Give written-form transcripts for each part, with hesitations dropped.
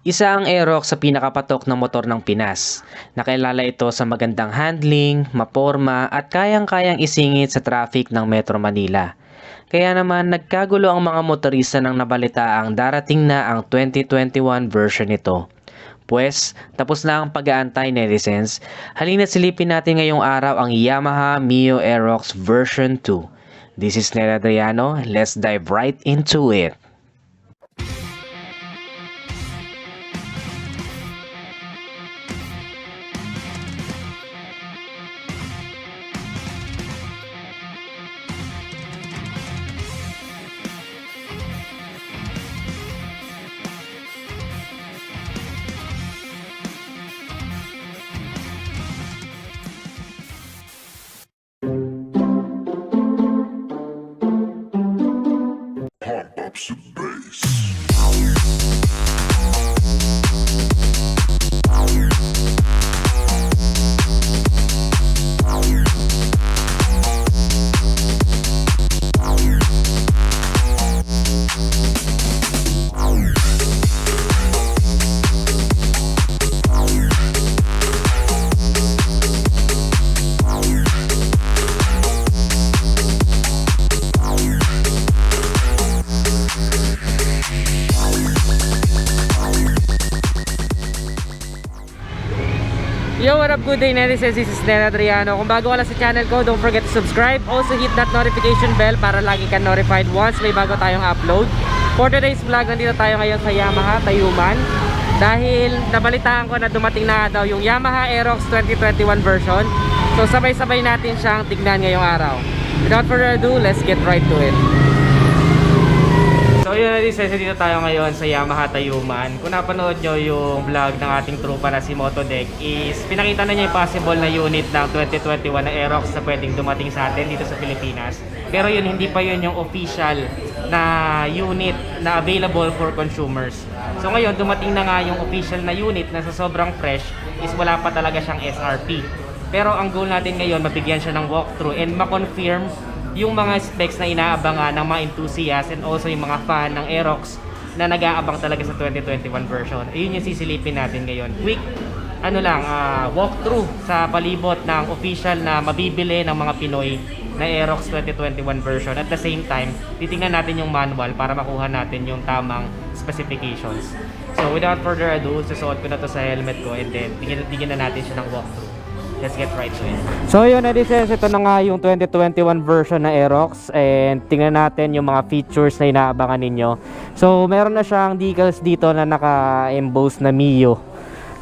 Isa ang Aerox sa pinakapatok na motor ng Pinas. Nakilala ito sa magandang handling, maporma at kayang-kayang isingit sa traffic ng Metro Manila. Kaya naman nagkagulo ang mga motorista nang nabalitaang darating na ang 2021 version nito. Pues, tapos na ang pag-aantay netizens, halina't silipin natin ngayong araw ang Yamaha Mio Aerox version 2. This is Ned Adriano, let's dive right into it. Yo, what up, good day netizens, this is Ned Adriano. Kung bago ka lang sa channel ko, don't forget to subscribe. Also hit that notification bell para lagi ka notified once may bago tayong upload. For today's vlog, nandito tayo ngayon sa Yamaha Tayuman dahil nabalitaan ko na dumating na daw yung Yamaha Aerox 2021 version. So sabay-sabay natin siyang tignan ngayong araw. Without further ado, let's get right to it. So yun, dito tayo ngayon sa Yamaha Tayuman. Kung napanood nyo yung vlog ng ating trupa na si Motodec, is pinakita na niya yung possible na unit ng 2021 na Aerox na pwedeng dumating sa atin dito sa Pilipinas. Pero yun, hindi pa yun yung official na unit na available for consumers. So ngayon, dumating na nga yung official na unit na sa sobrang fresh is wala pa talaga siyang SRP. Pero ang goal natin ngayon, mabigyan siya ng walkthrough and ma-confirm yung mga specs na inaabangan ng mga enthusiasts and also yung mga fan ng Aerox na nag-aabang talaga sa 2021 version. Ayun yung sisilipin natin ngayon. Quick, walkthrough sa palibot ng official na mabibili ng mga Pinoy na Aerox 2021 version. At the same time, titingnan natin yung manual para makuha natin yung tamang specifications. So without further ado, susuot ko na to sa helmet ko and then tignan na natin siya ng walkthrough. Let's get right to it. So yun, netizens, ito na nga yung 2021 version na Aerox and tingnan natin yung mga features na inaabangan ninyo. So meron na siyang decals dito na naka-emboss na Mio.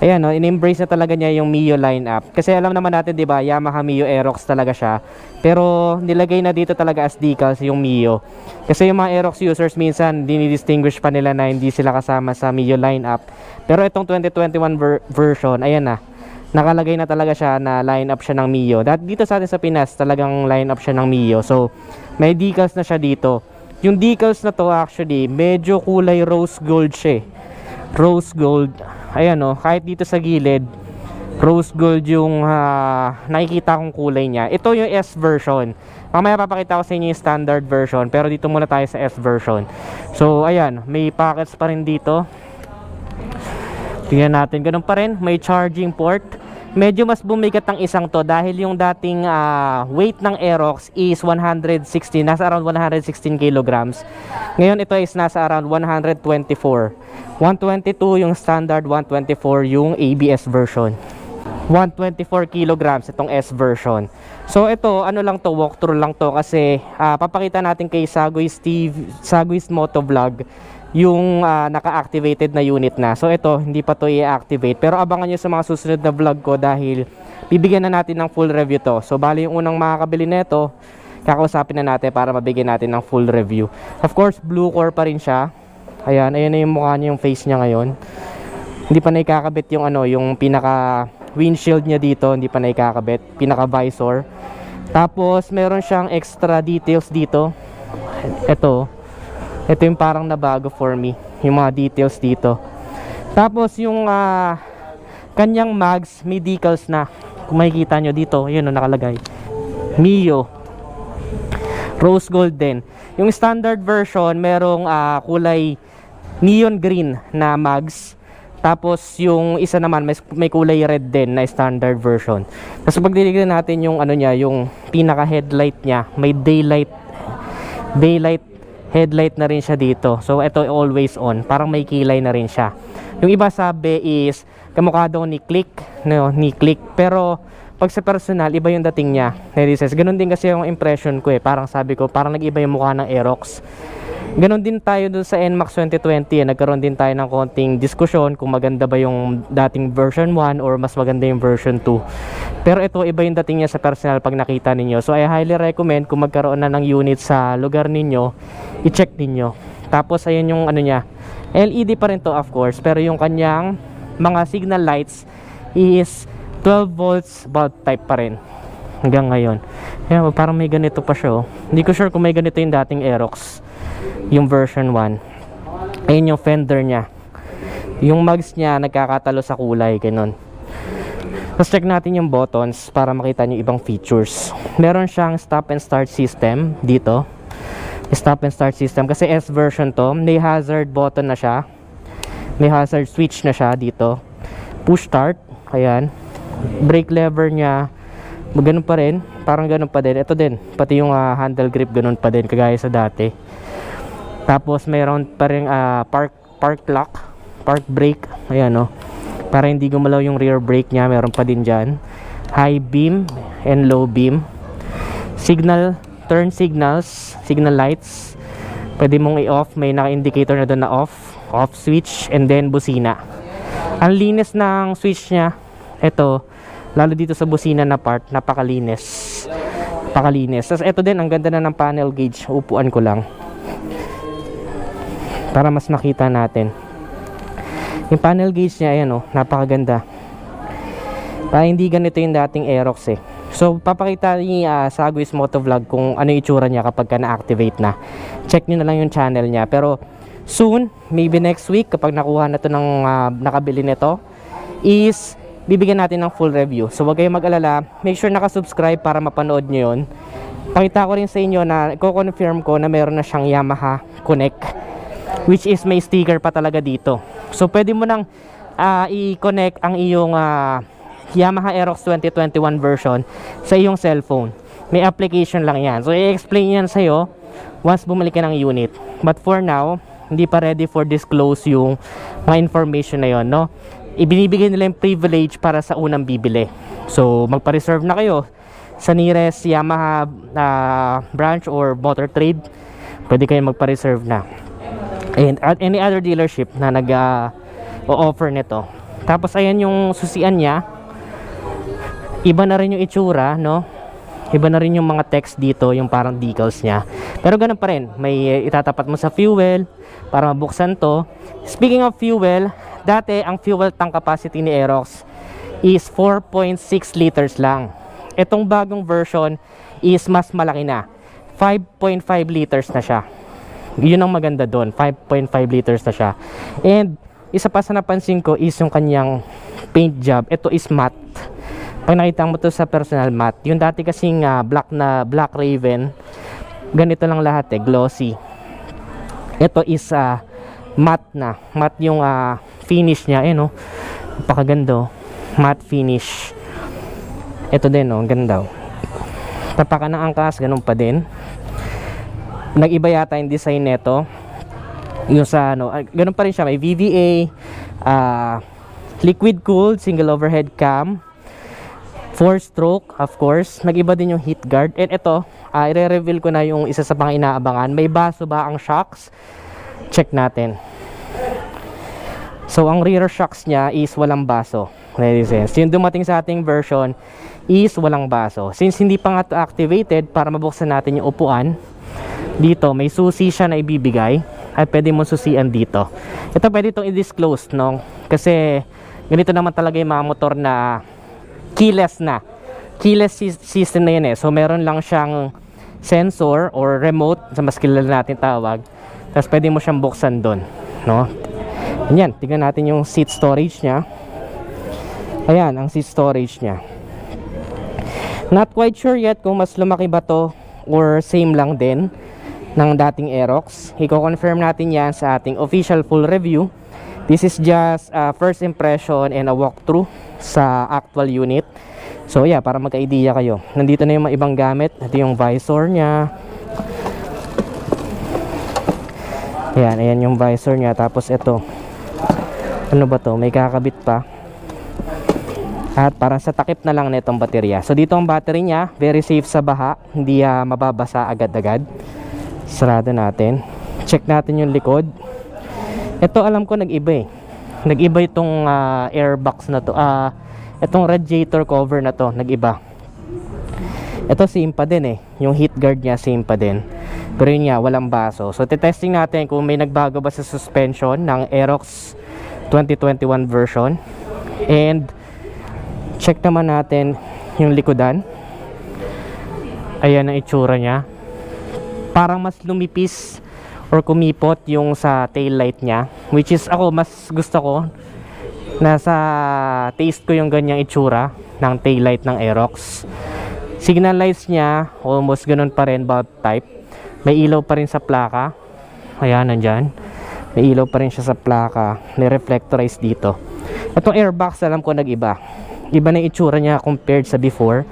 Ayan, no, in-embrace na talaga niya yung Mio lineup. Kasi alam naman natin, di ba, Yamaha Mio Aerox talaga siya. Pero nilagay na dito talaga as decals yung Mio. Kasi yung mga Aerox users minsan dinidistinguish pa nila na hindi sila kasama sa Mio lineup. Pero itong 2021 version, ayan na, nakalagay na talaga siya na line up siya ng Mio. Dito sa atin sa Pinas, talagang line up siya ng Mio. So, may decals na siya dito. Yung decals na to actually, medyo kulay rose gold siya. Rose gold. Ayan o, kahit dito sa gilid, rose gold yung nakikita kong kulay niya. Ito yung S version. Mamaya papakita ko sa inyo yung standard version. Pero dito muna tayo sa S version. So, ayan, may pockets pa rin dito. Tingnan natin, ganun pa rin, may charging port. Medyo mas bumigat ang isang to dahil yung dating weight ng Aerox is 116, nasa around 116 kilograms. Ngayon ito is nasa around 124. 122 yung standard, 124 yung ABS version. 124 kilograms itong S version. So ito, ano lang to, walkthrough lang to kasi papakita natin kay Saguy's Motovlog yung naka-activated na unit na. So ito, hindi pa to i-activate. Pero abangan nyo sa mga susunod na vlog ko dahil bibigyan na natin ng full review to. So bali yung unang makakabili nito, kakausapin na natin para mabigyan natin ng full review. Of course, blue core pa rin siya. Ayan, ayan na yung mukha niya, yung face niya ngayon. Hindi pa naikakabit yung yung pinaka windshield niya dito, hindi pa naikakabit, pinaka visor. Tapos meron siyang extra details dito. Ito yung parang nabago for me, yung mga details dito. Tapos yung kanyang mags, may decals na. Kung makikita nyo dito, yun o nakalagay. Mio. Rose gold din. Yung standard version, merong kulay neon green na mags. Tapos yung isa naman may kulay red din na standard version. Tapos pag dilignan natin yung ano niya, yung pinaka headlight niya, may daylight headlight na rin siya dito. So ito always on, parang may kilay na rin siya. Yung iba sabi is kamukha daw ni Click, no, ni Click. Pero pag sa personal, iba yung dating niya. Ganun din kasi yung impression ko parang sabi ko, parang nag-iba yung mukha ng Aerox. Ganon din tayo dun sa NMAX 2020 nagkaroon din tayo ng konting diskusyon kung maganda ba yung dating version 1 or mas maganda yung version 2. Pero ito, iba yung dating niya sa personal pag nakita ninyo. So I highly recommend kung magkaroon na ng unit sa lugar ninyo, i-check ninyo. Tapos ayun yung ano niya, LED pa rin to of course, pero yung kanyang mga signal lights is 12 volts bulb type pa rin hanggang ngayon. Kaya parang may ganito pa siya. Hindi ko sure kung may ganito yung dating Aerox, yung version 1. Ayun yung fender nya, yung mugs nya nagkakatalo sa kulay, ganun. Tapos check natin yung buttons para makita nyo ibang features. Meron siyang stop and start system dito, stop and start system kasi S version to. May hazard button na siya, may hazard switch na siya dito. Push start, ayan. Brake lever nya ganun pa rin, parang ganun pa din. Ito din, pati yung handle grip ganun pa din kagaya sa dati. Tapos mayroon pa rin park lock, park brake, ayan para hindi gumalaw yung rear brake nya, meron pa din dyan. High beam and low beam. Signal, turn signals, signal lights, pwede mong i-off, may naka-indicator na doon na off switch, and then busina. Ang linis ng switch nya, ito, lalo dito sa busina na part, napakalinis. Tapos ito din, ang ganda na ng panel gauge, upuan ko lang para mas makita natin yung panel gauge nya. Ayan napakaganda, para hindi ganito yung dating Aerox So papakita ni Sagwis Motovlog kung ano yung itsura nya kapag ka na-activate na. Check nyo na lang yung channel nya. Pero soon, maybe next week, kapag nakuha na to ng nakabili nito, is bibigyan natin ng full review. So wag kayong mag-alala, make sure nakasubscribe para mapanood nyo yun. Pakita ko rin sa inyo na i-confirm ko na meron na siyang Yamaha Connect, which is may sticker pa talaga dito. So pwede mo nang i-connect ang iyong Yamaha Aerox 2021 version sa iyong cellphone. May application lang yan. So i-explain yan sa'yo once bumalik ka ng unit. But for now, hindi pa ready for disclose yung mga information na yon, no? Ibinibigay nila yung privilege para sa unang bibili. So magpa-reserve na kayo sa nearest Yamaha branch or motor trade. Pwede kayo magpa-reserve na. And at any other dealership na nag-o-offer nito. Tapos ayan yung susian niya. Iba na rin yung itsura, no? Iba na rin yung mga text dito, yung parang decals niya. Pero ganun pa rin, may itatapat mo sa fuel para mabuksan to. Speaking of fuel, dati ang fuel tank capacity ni Aerox is 4.6 liters lang. Itong bagong version is mas malaki na, 5.5 liters na siya. Yun ang maganda doon, 5.5 liters na siya. And isa pa sa napansin ko is yung kanyang paint job. Ito is matte. Pag nakita mo to sa personal, matte. Yung dati kasing Black Raven, ganito lang lahat glossy. Ito is matte na. Matte yung finish niya, napakaganda, matte finish. Ito din, ang ganda. Tapakan ng angkas, ganun pa din. Nag-iba yata yung design nito. Yung sa ganun pa rin siya, may VVA, liquid cooled single overhead cam, 4-stroke of course. Nag-iba din yung heat guard. And ito, i-reveal ko na yung isa sa pang inaabangan. May baso ba ang shocks? Check natin. So ang rear shocks niya is walang baso. Yung dumating sa ating version is walang baso. Since hindi pa nga activated, para mabuksan natin yung upuan, dito may susi siya na ibibigay at pwede mo susian dito. Ito pwede itong i-disclose, no? Kasi ganito naman talaga yung mga motor na keyless na. Keyless system na yun So meron lang siyang sensor or remote, sa mas kilala natin tawag. Tapos pwede mo siyang buksan doon, no? Ayan, tignan natin yung seat storage niya. Ayan, ang seat storage niya. Not quite sure yet kung mas lumaki ba to or same lang din ng dating Aerox. I-confirm natin yan sa ating official full review. This is just first impression and a walkthrough sa actual unit. So yeah, para magka-idea kayo. Nandito na yung mga ibang gamit. Ito yung visor niya. Ayan yung visor niya. Tapos ito, ano ba to? May kakabit pa. At para sa takip na lang na itong baterya. So dito ang battery niya, very safe sa baha. Hindi mababasa agad-agad. Sarado natin. Check natin yung likod. Ito alam ko nag-iba eh. Nag-iba itong airbox na to. Itong radiator cover na to, nag-iba. Ito same pa din eh. Yung heat guard niya same pa din. Pero yun nga, walang baso. So titesting natin kung may nagbago ba sa suspension ng Aerox 2021 version. And check naman natin yung likodan. Ayan ang itsura niya. Parang mas lumipis or kumipot yung sa tail light niya, which is ako mas gusto ko. Nasa taste ko yung ganyang itsura ng tail light ng Aerox. Signal lights niya almost ganun pa rin, bulb type. May ilaw pa rin sa plaka. Ayan, nandyan. May ilaw pa rin siya sa plaka. May reflectorize dito. Itong airbox alam ko nag-iba. Iba na itsura niya compared sa before.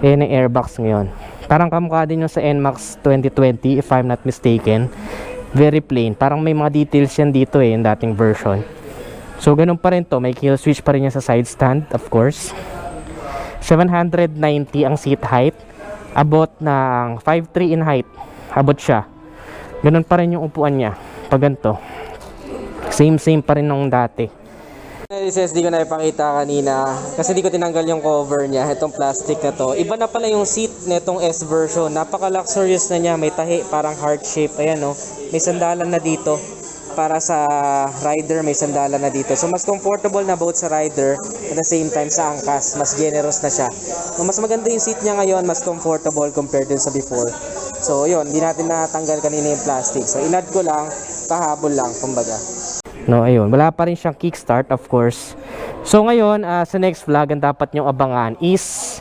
Ayan ang airbox ngayon. Parang kamukha din yung sa NMAX 2020 if I'm not mistaken. Very plain. Parang may mga details yan dito eh, yung dating version. So ganun pa rin to. May kill switch pa rin yan sa side stand, of course. 790 ang seat height. Abot ng 5'3" in height. Abot siya. Ganun pa rin yung upuan niya. Pag ganito. Same pa rin nung dati. This SD ko na ipakita kanina kasi di ko tinanggal yung cover niya, itong plastic na to. Iba na pala yung seat nitong S version. Napaka luxurious na niya, may tahi, parang heart shape. Ayan oh, may sandalan na dito. Para sa rider may sandalan na dito. So mas comfortable na both sa rider at the same time sa angkas. Mas generous na siya. So, mas maganda yung seat niya ngayon, mas comfortable compared din sa before. So yun, hindi natin natanggal kanina yung plastic. So inad ko lang, pahabol lang kumbaga. No, ayun. Wala pa rin siyang kickstart, of course. So ngayon, sa next vlog, ang dapat nyong abangan is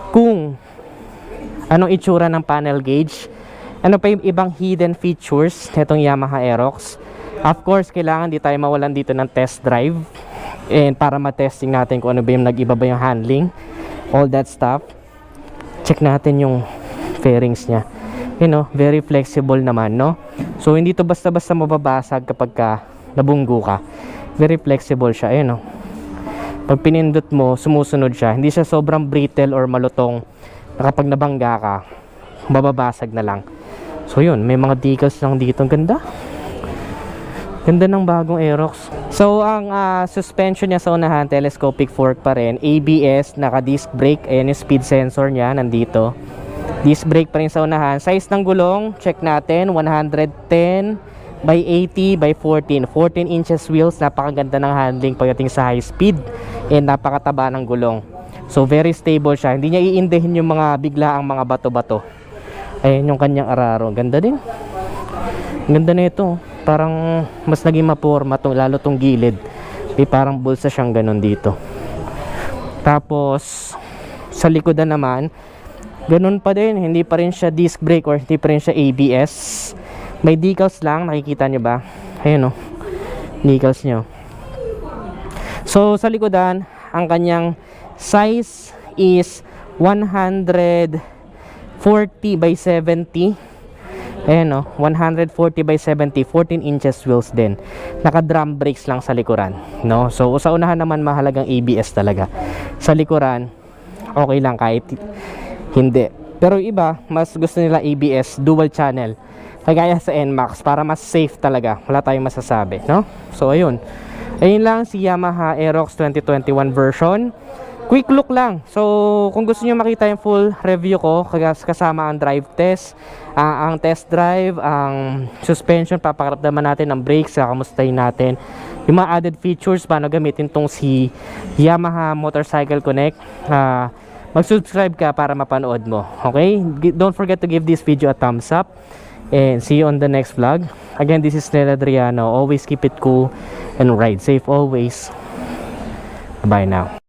kung anong itsura ng panel gauge. Ano pa yung ibang hidden features nitong Yamaha Aerox. Of course, kailangan di tayo mawalan dito ng test drive. And para ma-testing natin kung ano ba yung nag-iba ba yung handling. All that stuff. Check natin yung fairings niya. You know, very flexible naman, no? So, hindi to basta-basta mababasag kapag nabunggo ka. Very flexible siya, ayun, no? Pag pinindot mo, sumusunod siya. Hindi siya sobrang brittle or malutong na kapag nabangga ka, mababasag na lang. So, yun. May mga decals lang dito. Ang ganda. Ganda ng bagong Aerox. So, ang suspension niya sa unahan, telescopic fork pa rin. ABS, naka-disc brake. Ayan yung speed sensor niya, nandito. Disc brake pa rin sa unahan. Size ng gulong, check natin. 110 by 80 by 14. 14 inches wheels. Napakaganda ng handling pagdating sa high speed. And napakataba ng gulong. So, very stable siya. Hindi niya iindehin yung mga biglaang mga bato-bato. Ayan yung kanyang araro. Ganda din. Ganda na ito. Parang mas naging maporma lalo tong gilid. May parang bulsa siyang ganun dito. Tapos sa likodan naman, ganun pa din. Hindi pa rin siya disc brake or hindi pa rin siya ABS. May decals lang, nakikita nyo ba? Ayun o, decals nyo. So sa likodan, ang kanyang size is 140 by 70. Ayan o, 140 by 70, 14 inches wheels din. Naka-drum brakes lang sa likuran, no? So, sa unahan naman mahalagang ABS talaga. Sa likuran, okay lang kahit hindi. Pero iba, mas gusto nila ABS, dual channel. Kagaya sa NMAX, para mas safe talaga. Wala tayong masasabi, no? So, ayun. Ayun lang si Yamaha Aerox 2021 version. Quick look lang. So, kung gusto niyo makita yung full review ko, kasama ang drive test, ang test drive, ang suspension, papakiramdaman natin ang brakes, kamustahin natin yung mga added features, paano gamitin tong si Yamaha Motorcycle Connect. Mag-subscribe ka para mapanood mo. Okay? Don't forget to give this video a thumbs up. And see you on the next vlog. Again, this is Nel Adriano. Always keep it cool and ride safe always. Bye now.